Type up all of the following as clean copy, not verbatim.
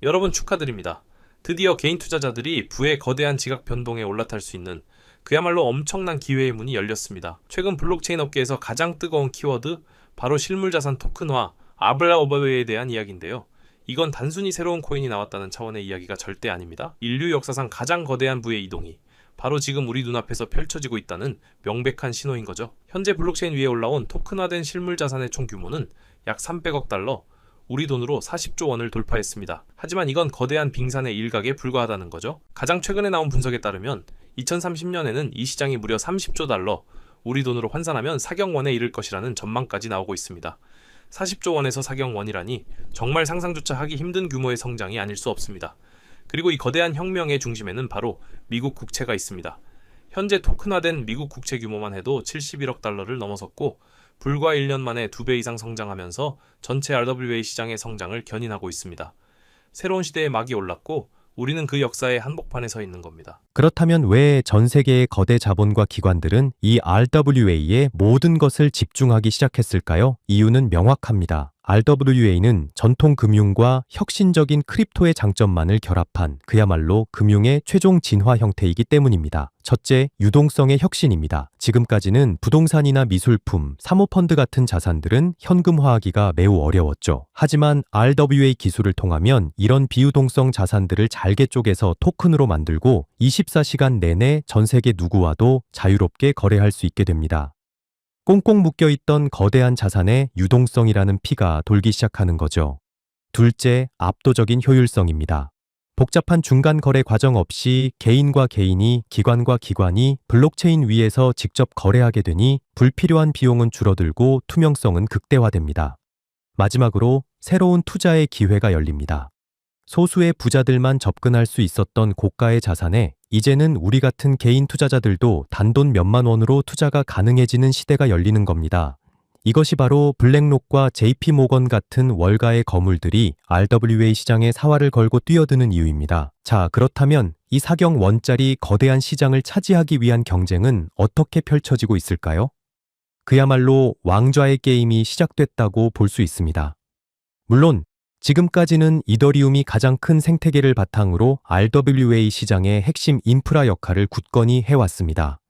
여러분 축하드립니다. 드디어 개인 투자자들이 부의 거대한 지각 변동에 올라탈 수 있는 그야말로 엄청난 기회의 문이 열렸습니다. 최근 블록체인 업계에서 가장 뜨거운 키워드, 바로 실물자산 토큰화, 아블라오버웨이에 대한 이야기인데요. 이건 단순히 새로운 코인이 나왔다는 차원의 이야기가 절대 아닙니다. 인류 역사상 가장 거대한 부의 이동이 바로 지금 우리 눈앞에서 펼쳐지고 있다는 명백한 신호인 거죠. 현재 블록체인 위에 올라온 토큰화된 실물자산의 총 규모는 약 300억 달러, 우리 돈으로 40조 원을 돌파했습니다. 하지만 이건 거대한 빙산의 일각에 불과하다는 거죠. 가장 최근에 나온 분석에 따르면 2030년에는 이 시장이 무려 30조 달러, 우리 돈으로 환산하면 4경 원에 이를 것이라는 전망까지 나오고 있습니다. 40조 원에서 4경 원이라니 정말 상상조차 하기 힘든 규모의 성장이 아닐 수 없습니다. 그리고 이 거대한 혁명의 중심에는 바로 미국 국채가 있습니다. 현재 토큰화된 미국 국채 규모만 해도 71억 달러를 넘어섰고 불과 1년 만에 2배 이상 성장하면서 전체 RWA 시장의 성장을 견인하고 있습니다. 새로운 시대의 막이 올랐고 우리는 그 역사의 한복판에 서 있는 겁니다. 그렇다면 왜 전 세계의 거대 자본과 기관들은 이 RWA에 모든 것을 집중하기 시작했을까요? 이유는 명확합니다. RWA는 전통 금융과 혁신적인 크립토의 장점만을 결합한 그야말로 금융의 최종 진화 형태이기 때문입니다. 첫째, 유동성의 혁신입니다. 지금까지는 부동산이나 미술품, 사모펀드 같은 자산들은 현금화하기가 매우 어려웠죠. 하지만 RWA 기술을 통하면 이런 비유동성 자산들을 잘게 쪼개서 토큰으로 만들고 24시간 내내 전 세계 누구와도 자유롭게 거래할 수 있게 됩니다. 꽁꽁 묶여있던 거대한 자산의 유동성이라는 피가 돌기 시작하는 거죠. 둘째, 압도적인 효율성입니다. 복잡한 중간 거래 과정 없이 개인과 개인이, 기관과 기관이 블록체인 위에서 직접 거래하게 되니 불필요한 비용은 줄어들고 투명성은 극대화됩니다. 마지막으로 새로운 투자의 기회가 열립니다. 소수의 부자들만 접근할 수 있었던 고가의 자산에 이제는 우리 같은 개인 투자자들도 단돈 몇만 원으로 투자가 가능해지는 시대가 열리는 겁니다. 이것이 바로 블랙록과 JP모건 같은 월가의 거물들이 RWA 시장에 사활을 걸고 뛰어드는 이유입니다. 자, 그렇다면 이 4경 원짜리 거대한 시장을 차지하기 위한 경쟁은 어떻게 펼쳐지고 있을까요? 그야말로 왕좌의 게임이 시작됐다고 볼 수 있습니다. 물론 지금까지는 이더리움이 가장 큰 생태계를 바탕으로 RWA 시장의 핵심 인프라 역할을 굳건히 해왔습니다.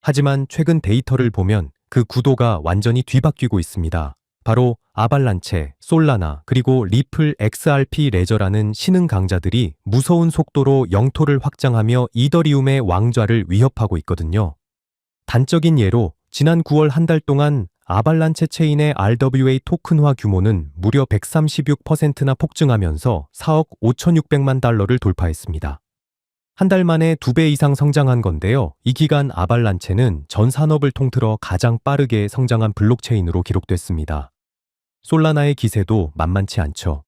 하지만 최근 데이터를 보면 그 구도가 완전히 뒤바뀌고 있습니다. 바로 아발란체, 솔라나, 그리고 리플 XRP 레저라는 신흥 강자들이 무서운 속도로 영토를 확장하며 이더리움의 왕좌를 위협하고 있거든요. 단적인 예로 지난 9월 한 달 동안 아발란체 체인의 RWA 토큰화 규모는 무려 136%나 폭증하면서 4억 5,600만 달러를 돌파했습니다. 한 달 만에 2배 이상 성장한 건데요. 이 기간 아발란체는 전 산업을 통틀어 가장 빠르게 성장한 블록체인으로 기록됐습니다. 솔라나의 기세도 만만치 않죠.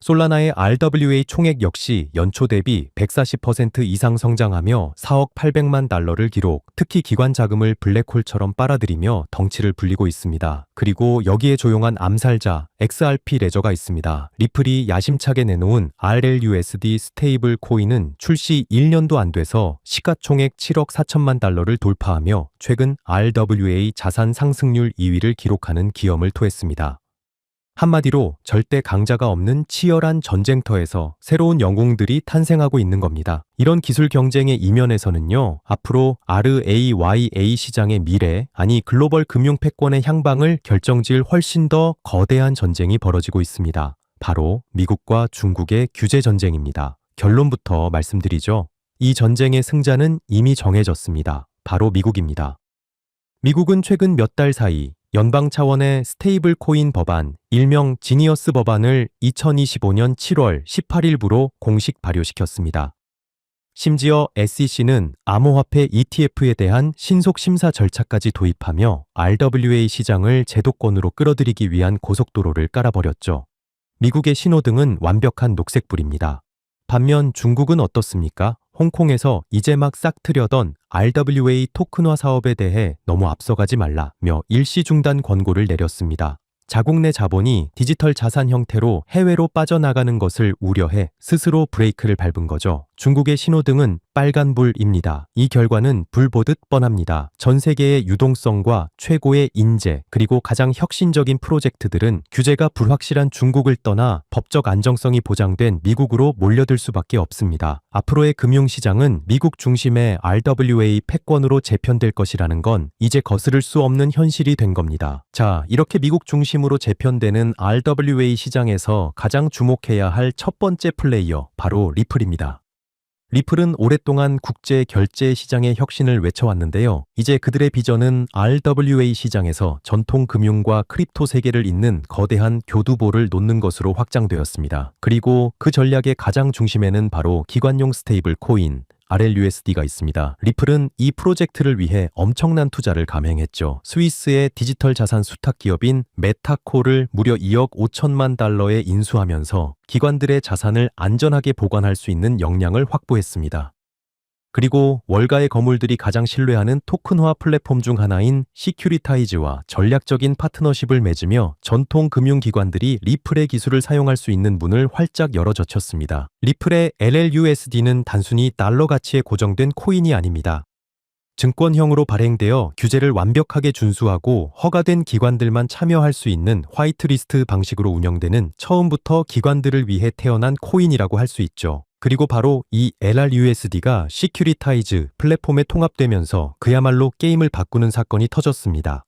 솔라나의 RWA 총액 역시 연초 대비 140% 이상 성장하며 4억 800만 달러를 기록, 특히 기관 자금을 블랙홀처럼 빨아들이며 덩치를 불리고 있습니다. 그리고 여기에 조용한 암살자 XRP 레저가 있습니다. 리플이 야심차게 내놓은 RLUSD 스테이블 코인은 출시 1년도 안 돼서 시가총액 7억 4천만 달러를 돌파하며 최근 RWA 자산 상승률 2위를 기록하는 기염을 토했습니다. 한마디로 절대 강자가 없는 치열한 전쟁터에서 새로운 영웅들이 탄생하고 있는 겁니다. 이런 기술 경쟁의 이면에서는요, 앞으로 RAYA 시장의 미래, 아니 글로벌 금융 패권의 향방을 결정지을 훨씬 더 거대한 전쟁이 벌어지고 있습니다. 바로 미국과 중국의 규제 전쟁입니다. 결론부터 말씀드리죠. 이 전쟁의 승자는 이미 정해졌습니다. 바로 미국입니다. 미국은 최근 몇 달 사이 연방 차원의 스테이블 코인 법안, 일명 지니어스 법안을 2025년 7월 18일부로 공식 발효시켰습니다. 심지어 SEC는 암호화폐 ETF에 대한 신속 심사 절차까지 도입하며 RWA 시장을 제도권으로 끌어들이기 위한 고속도로를 깔아버렸죠. 미국의 신호등은 완벽한 녹색불입니다. 반면 중국은 어떻습니까? 홍콩에서 이제 막 싹트려던 RWA 토큰화 사업에 대해 너무 앞서가지 말라며 일시 중단 권고를 내렸습니다. 자국 내 자본이 디지털 자산 형태로 해외로 빠져나가는 것을 우려해 스스로 브레이크를 밟은 거죠. 중국의 신호등은 빨간불입니다. 이 결과는 불 보듯 뻔합니다. 전 세계의 유동성과 최고의 인재 그리고 가장 혁신적인 프로젝트들은 규제가 불확실한 중국을 떠나 법적 안정성이 보장된 미국으로 몰려들 수밖에 없습니다. 앞으로의 금융시장은 미국 중심의 RWA 패권으로 재편될 것이라는 건 이제 거스를 수 없는 현실이 된 겁니다. 자, 이렇게 미국 중심으로 재편되는 RWA 시장에서 가장 주목해야 할 첫 번째 플레이어, 바로 리플입니다. 리플은 오랫동안 국제 결제 시장의 혁신을 외쳐왔는데요. 이제 그들의 비전은 RWA 시장에서 전통 금융과 크립토 세계를 잇는 거대한 교두보를 놓는 것으로 확장되었습니다. 그리고 그 전략의 가장 중심에는 바로 기관용 스테이블 코인, RLUSD가 있습니다. 리플은 이 프로젝트를 위해 엄청난 투자를 감행했죠. 스위스의 디지털 자산 수탁 기업인 메타코를 무려 2억 5천만 달러에 인수하면서 기관들의 자산을 안전하게 보관할 수 있는 역량을 확보했습니다. 그리고 월가의 거물들이 가장 신뢰하는 토큰화 플랫폼 중 하나인 시큐리타이즈와 전략적인 파트너십을 맺으며 전통 금융기관들이 리플의 기술을 사용할 수 있는 문을 활짝 열어젖혔습니다. 리플의 LLUSD는 단순히 달러 가치에 고정된 코인이 아닙니다. 증권형으로 발행되어 규제를 완벽하게 준수하고 허가된 기관들만 참여할 수 있는 화이트리스트 방식으로 운영되는 처음부터 기관들을 위해 태어난 코인이라고 할 수 있죠. 그리고 바로 이 LRUSD가 시큐리타이즈 플랫폼에 통합되면서 그야말로 게임을 바꾸는 사건이 터졌습니다.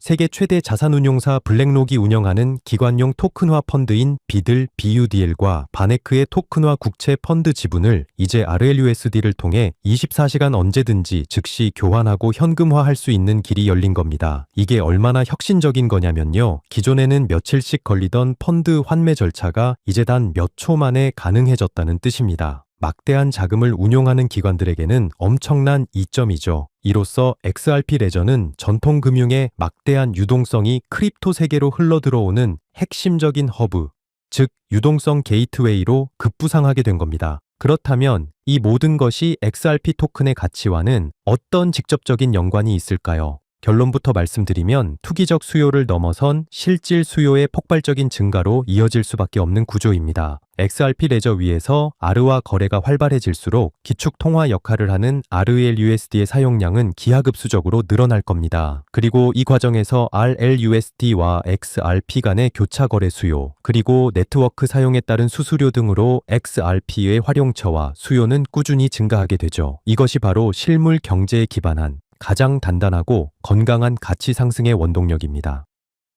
세계 최대 자산운용사 블랙록이 운영하는 기관용 토큰화 펀드인 비들 BUDL과 바네크의 토큰화 국채 펀드 지분을 이제 RLUSD를 통해 24시간 언제든지 즉시 교환하고 현금화할 수 있는 길이 열린 겁니다. 이게 얼마나 혁신적인 거냐면요. 기존에는 며칠씩 걸리던 펀드 환매 절차가 이제 단 몇 초 만에 가능해졌다는 뜻입니다. 막대한 자금을 운용하는 기관들에게는 엄청난 이점이죠. 이로써 XRP 레저는 전통 금융의 막대한 유동성이 크립토 세계로 흘러들어오는 핵심적인 허브, 즉 유동성 게이트웨이로 급부상하게 된 겁니다. 그렇다면 이 모든 것이 XRP 토큰의 가치와는 어떤 직접적인 연관이 있을까요? 결론부터 말씀드리면 투기적 수요를 넘어선 실질 수요의 폭발적인 증가로 이어질 수밖에 없는 구조입니다. XRP 레저 위에서 R와 거래가 활발해질수록 기축 통화 역할을 하는 RLUSD의 사용량은 기하급수적으로 늘어날 겁니다. 그리고 이 과정에서 RLUSD와 XRP 간의 교차 거래 수요, 그리고 네트워크 사용에 따른 수수료 등으로 XRP의 활용처와 수요는 꾸준히 증가하게 되죠. 이것이 바로 실물 경제에 기반한 가장 단단하고 건강한 가치 상승의 원동력입니다.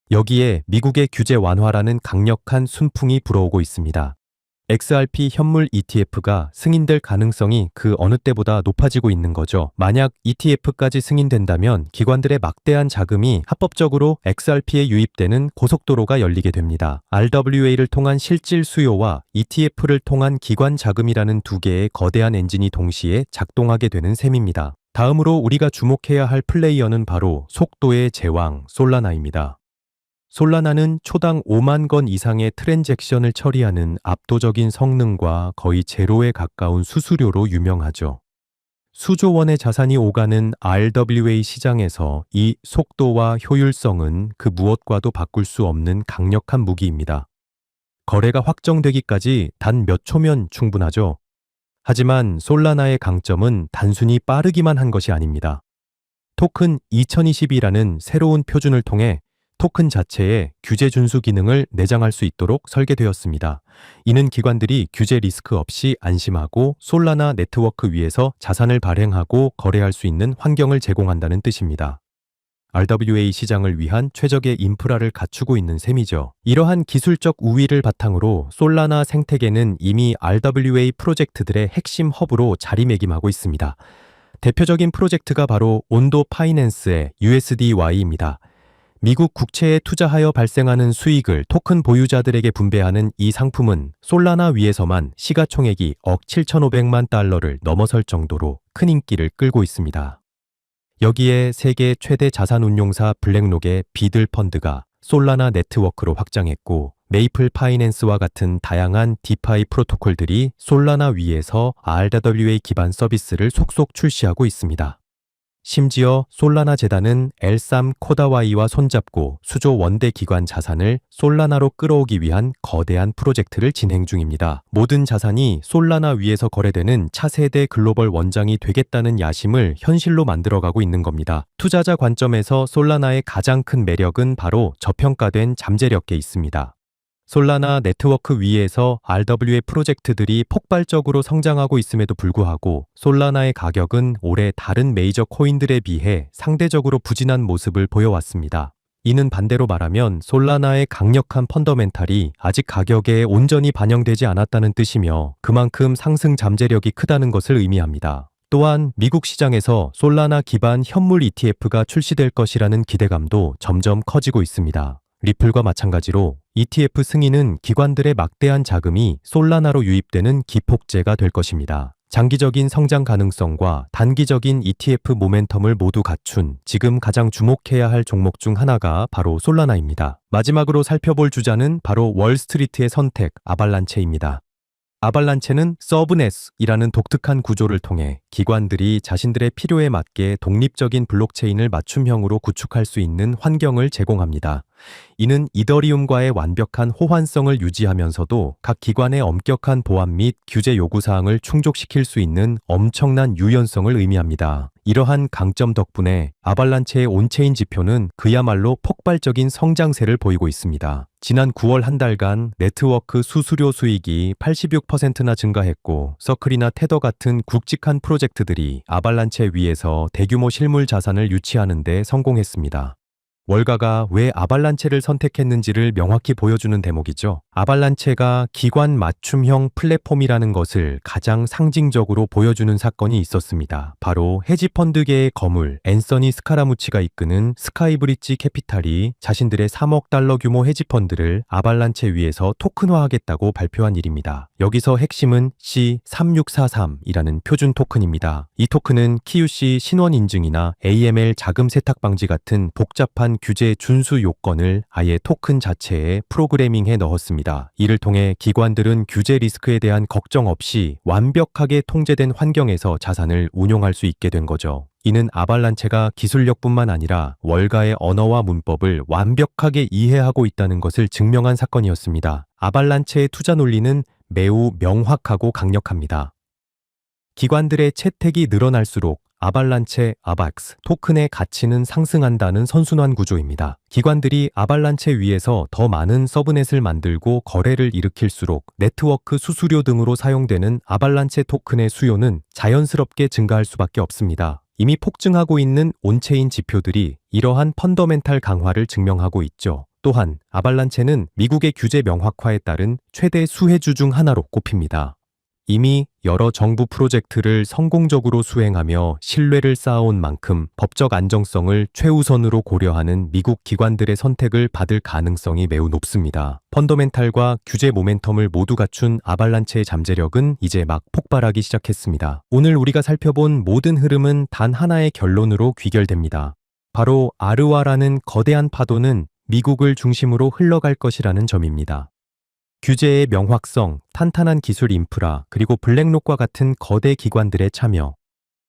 여기에 미국의 규제 완화라는 강력한 순풍이 불어오고 있습니다. XRP 현물 ETF가 승인될 가능성이 그 어느 때보다 높아지고 있는 거죠. 만약 ETF까지 승인된다면 기관들의 막대한 자금이 합법적으로 XRP에 유입되는 고속도로가 열리게 됩니다. RWA를 통한 실질 수요와 ETF를 통한 기관 자금이라는 두 개의 거대한 엔진이 동시에 작동하게 되는 셈입니다. 다음으로 우리가 주목해야 할 플레이어는 바로 속도의 제왕 솔라나입니다. 솔라나는 초당 5만 건 이상의 트랜잭션을 처리하는 압도적인 성능과 거의 제로에 가까운 수수료로 유명하죠. 수조 원의 자산이 오가는 RWA 시장에서 이 속도와 효율성은 그 무엇과도 바꿀 수 없는 강력한 무기입니다. 거래가 확정되기까지 단 몇 초면 충분하죠. 하지만 솔라나의 강점은 단순히 빠르기만 한 것이 아닙니다. 토큰 2020이라는 새로운 표준을 통해 토큰 자체에 규제 준수 기능을 내장할 수 있도록 설계되었습니다. 이는 기관들이 규제 리스크 없이 안심하고 솔라나 네트워크 위에서 자산을 발행하고 거래할 수 있는 환경을 제공한다는 뜻입니다. RWA 시장을 위한 최적의 인프라를 갖추고 있는 셈이죠. 이러한 기술적 우위를 바탕으로 솔라나 생태계는 이미 RWA 프로젝트들의 핵심 허브로 자리매김하고 있습니다. 대표적인 프로젝트가 바로 온도 파이낸스의 USDY입니다. 미국 국채에 투자하여 발생하는 수익을 토큰 보유자들에게 분배하는 이 상품은 솔라나 위에서만 시가총액이 억 7,500만 달러를 넘어설 정도로 큰 인기를 끌고 있습니다. 여기에 세계 최대 자산운용사 블랙록의 비들 펀드가 솔라나 네트워크로 확장했고 메이플 파이낸스와 같은 다양한 디파이 프로토콜들이 솔라나 위에서 RWA 기반 서비스를 속속 출시하고 있습니다. 심지어 솔라나 재단은 엘삼 코다와이와 손잡고 수조 원대 기관 자산을 솔라나로 끌어오기 위한 거대한 프로젝트를 진행 중입니다. 모든 자산이 솔라나 위에서 거래되는 차세대 글로벌 원장이 되겠다는 야심을 현실로 만들어가고 있는 겁니다. 투자자 관점에서 솔라나의 가장 큰 매력은 바로 저평가된 잠재력에 있습니다. 솔라나 네트워크 위에서 RWA 프로젝트들이 폭발적으로 성장하고 있음에도 불구하고 솔라나의 가격은 올해 다른 메이저 코인들에 비해 상대적으로 부진한 모습을 보여왔습니다. 이는 반대로 말하면 솔라나의 강력한 펀더멘탈이 아직 가격에 온전히 반영되지 않았다는 뜻이며 그만큼 상승 잠재력이 크다는 것을 의미합니다. 또한 미국 시장에서 솔라나 기반 현물 ETF가 출시될 것이라는 기대감도 점점 커지고 있습니다. 리플과 마찬가지로 ETF 승인은 기관들의 막대한 자금이 솔라나로 유입되는 기폭제가 될 것입니다. 장기적인 성장 가능성과 단기적인 ETF 모멘텀을 모두 갖춘 지금 가장 주목해야 할 종목 중 하나가 바로 솔라나입니다. 마지막으로 살펴볼 주자는 바로 월스트리트의 선택 아발란체입니다. 아발란체는 서브넷이라는 독특한 구조를 통해 기관들이 자신들의 필요에 맞게 독립적인 블록체인을 맞춤형으로 구축할 수 있는 환경을 제공합니다. 이는 이더리움과의 완벽한 호환성을 유지하면서도 각 기관의 엄격한 보안 및 규제 요구사항을 충족시킬 수 있는 엄청난 유연성을 의미합니다. 이러한 강점 덕분에 아발란체의 온체인 지표는 그야말로 폭발적인 성장세를 보이고 있습니다. 지난 9월 한 달간 네트워크 수수료 수익이 86%나 증가했고 서클이나 테더 같은 굵직한 프로젝트들이 아발란체 위에서 대규모 실물 자산을 유치하는 데 성공했습니다. 월가가 왜 아발란체를 선택했는지를 명확히 보여주는 대목이죠. 아발란체가 기관 맞춤형 플랫폼이라는 것을 가장 상징적으로 보여주는 사건이 있었습니다. 바로 헤지펀드계의 거물 앤서니 스카라무치가 이끄는 스카이브리지 캐피탈이 자신들의 3억 달러 규모 헤지펀드를 아발란체 위에서 토큰화하겠다고 발표한 일입니다. 여기서 핵심은 C3643이라는 표준 토큰입니다. 이 토큰은 키유시 신원 인증이나 AML 자금 세탁 방지 같은 복잡한 규제 준수 요건을 아예 토큰 자체에 프로그래밍해 넣었습니다. 이를 통해 기관들은 규제 리스크에 대한 걱정 없이 완벽하게 통제된 환경에서 자산을 운용할 수 있게 된 거죠. 이는 아발란체가 기술력뿐만 아니라 월가의 언어와 문법을 완벽하게 이해하고 있다는 것을 증명한 사건이었습니다. 아발란체의 투자 논리는 매우 명확하고 강력합니다. 기관들의 채택이 늘어날수록 아발란체 아박스 토큰의 가치는 상승한다는 선순환 구조입니다. 기관들이 아발란체 위에서 더 많은 서브넷을 만들고 거래를 일으킬수록 네트워크 수수료 등으로 사용되는 아발란체 토큰의 수요는 자연스럽게 증가할 수밖에 없습니다. 이미 폭증하고 있는 온체인 지표들이 이러한 펀더멘탈 강화를 증명하고 있죠. 또한 아발란체는 미국의 규제 명확화에 따른 최대 수혜주 중 하나로 꼽힙니다. 이미 여러 정부 프로젝트를 성공적으로 수행하며 신뢰를 쌓아온 만큼 법적 안정성을 최우선으로 고려하는 미국 기관들의 선택을 받을 가능성이 매우 높습니다. 펀더멘탈과 규제 모멘텀을 모두 갖춘 아발란체의 잠재력은 이제 막 폭발하기 시작했습니다. 오늘 우리가 살펴본 모든 흐름은 단 하나의 결론으로 귀결됩니다. 바로 아르와라는 거대한 파도는 미국을 중심으로 흘러갈 것이라는 점입니다. 규제의 명확성, 탄탄한 기술 인프라, 그리고 블랙록과 같은 거대 기관들의 참여.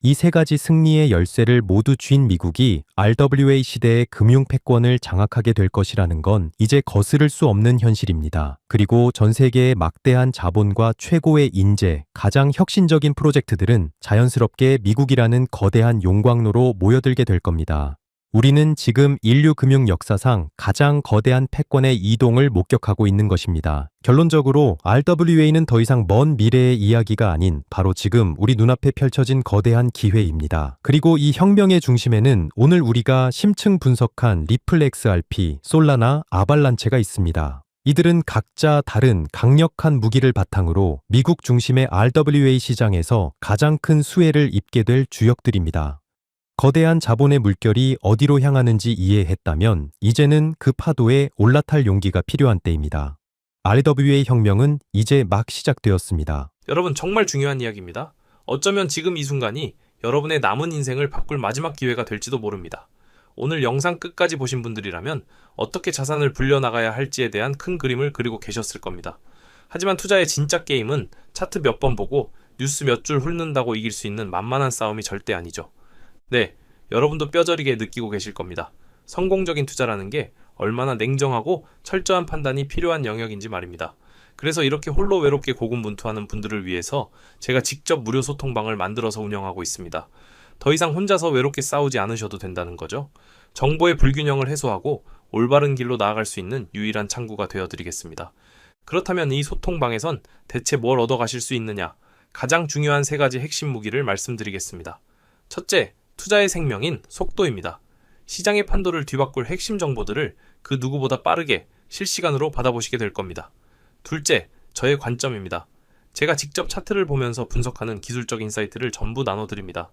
이 세 가지 승리의 열쇠를 모두 쥔 미국이 RWA 시대의 금융 패권을 장악하게 될 것이라는 건 이제 거스를 수 없는 현실입니다. 그리고 전 세계의 막대한 자본과 최고의 인재, 가장 혁신적인 프로젝트들은 자연스럽게 미국이라는 거대한 용광로로 모여들게 될 겁니다. 우리는 지금 인류 금융 역사상 가장 거대한 패권의 이동을 목격하고 있는 것입니다. 결론적으로 RWA는 더 이상 먼 미래의 이야기가 아닌 바로 지금 우리 눈앞에 펼쳐진 거대한 기회입니다. 그리고 이 혁명의 중심에는 오늘 우리가 심층 분석한 리플 XRP, 솔라나, 아발란체가 있습니다. 이들은 각자 다른 강력한 무기를 바탕으로 미국 중심의 RWA 시장에서 가장 큰 수혜를 입게 될 주역들입니다. 거대한 자본의 물결이 어디로 향하는지 이해했다면 이제는 그 파도에 올라탈 용기가 필요한 때입니다. RWA 혁명은 이제 막 시작되었습니다. 여러분, 정말 중요한 이야기입니다. 어쩌면 지금 이 순간이 여러분의 남은 인생을 바꿀 마지막 기회가 될지도 모릅니다. 오늘 영상 끝까지 보신 분들이라면 어떻게 자산을 불려나가야 할지에 대한 큰 그림을 그리고 계셨을 겁니다. 하지만 투자의 진짜 게임은 차트 몇 번 보고 뉴스 몇 줄 훑는다고 이길 수 있는 만만한 싸움이 절대 아니죠. 네, 여러분도 뼈저리게 느끼고 계실 겁니다. 성공적인 투자라는 게 얼마나 냉정하고 철저한 판단이 필요한 영역인지 말입니다. 그래서 이렇게 홀로 외롭게 고군분투하는 분들을 위해서 제가 직접 무료 소통방을 만들어서 운영하고 있습니다. 더 이상 혼자서 외롭게 싸우지 않으셔도 된다는 거죠. 정보의 불균형을 해소하고 올바른 길로 나아갈 수 있는 유일한 창구가 되어드리겠습니다. 그렇다면 이 소통방에선 대체 뭘 얻어가실 수 있느냐? 가장 중요한 3가지 핵심 무기를 말씀드리겠습니다. 첫째, 투자의 생명인 속도입니다. 시장의 판도를 뒤바꿀 핵심 정보들을 그 누구보다 빠르게 실시간으로 받아보시게 될 겁니다. 둘째, 저의 관점입니다. 제가 직접 차트를 보면서 분석하는 기술적 인사이트를 전부 나눠드립니다.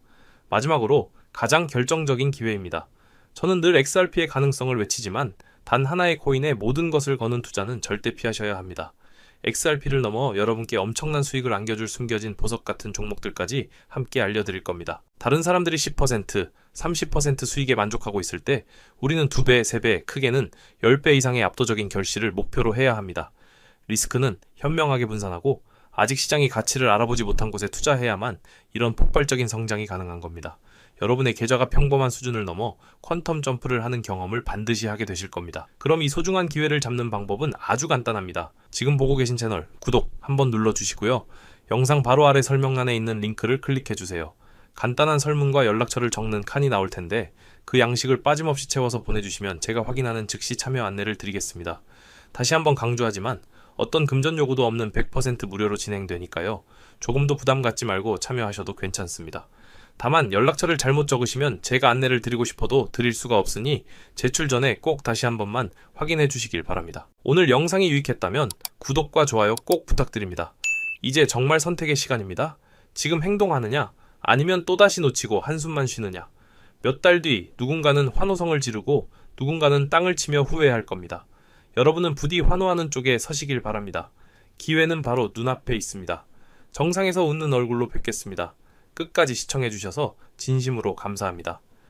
마지막으로 가장 결정적인 기회입니다. 저는 늘 XRP의 가능성을 외치지만 단 하나의 코인에 모든 것을 거는 투자는 절대 피하셔야 합니다. XRP를 넘어 여러분께 엄청난 수익을 안겨줄 숨겨진 보석 같은 종목들까지 함께 알려드릴 겁니다. 다른 사람들이 10%, 30% 수익에 만족하고 있을 때 우리는 2배, 3배, 크게는 10배 이상의 압도적인 결실을 목표로 해야 합니다. 리스크는 현명하게 분산하고 아직 시장이 가치를 알아보지 못한 곳에 투자해야만 이런 폭발적인 성장이 가능한 겁니다. 여러분의 계좌가 평범한 수준을 넘어 퀀텀 점프를 하는 경험을 반드시 하게 되실 겁니다. 그럼 이 소중한 기회를 잡는 방법은 아주 간단합니다. 지금 보고 계신 채널 구독 한번 눌러주시고요. 영상 바로 아래 설명란에 있는 링크를 클릭해주세요. 간단한 설문과 연락처를 적는 칸이 나올 텐데 그 양식을 빠짐없이 채워서 보내주시면 제가 확인하는 즉시 참여 안내를 드리겠습니다. 다시 한번 강조하지만 어떤 금전 요구도 없는 100% 무료로 진행되니까요. 조금도 부담 갖지 말고 참여하셔도 괜찮습니다. 다만 연락처를 잘못 적으시면 제가 안내를 드리고 싶어도 드릴 수가 없으니 제출 전에 꼭 다시 한 번만 확인해 주시길 바랍니다. 오늘 영상이 유익했다면 구독과 좋아요 꼭 부탁드립니다. 이제 정말 선택의 시간입니다. 지금 행동하느냐 아니면 또다시 놓치고 한숨만 쉬느냐. 몇 달 뒤 누군가는 환호성을 지르고 누군가는 땅을 치며 후회할 겁니다. 여러분은 부디 환호하는 쪽에 서시길 바랍니다. 기회는 바로 눈앞에 있습니다. 정상에서 웃는 얼굴로 뵙겠습니다. 끝까지 시청해주셔서 진심으로 감사합니다.